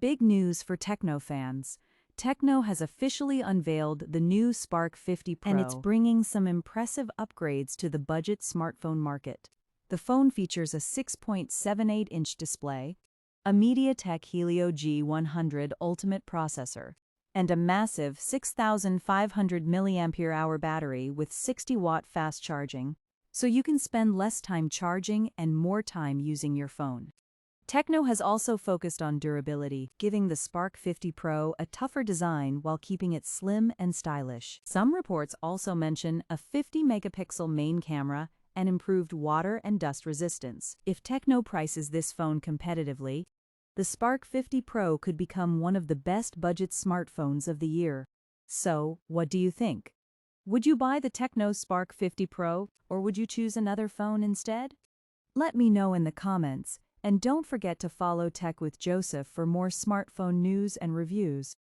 big news for Tecno fans. Tecno has officially unveiled the new Spark 50 Pro, and it's bringing some impressive upgrades to the budget smartphone market. The phone features a 6.78-inch display, a MediaTek Helio G100 Ultimate processor, and a massive 6,500 mAh battery with 60-watt fast charging, so you can spend less time charging and more time using your phone. Tecno has also focused on durability, giving the Spark 50 Pro a tougher design while keeping it slim and stylish. Some reports also mention a 50-megapixel main camera and improved water and dust resistance. If Tecno prices this phone competitively, the Spark 50 Pro could become one of the best budget smartphones of the year. So, what do you think? Would you buy the Tecno Spark 50 Pro, or would you choose another phone instead? Let me know in the comments, and don't forget to follow Tech with Joseph for more smartphone news and reviews.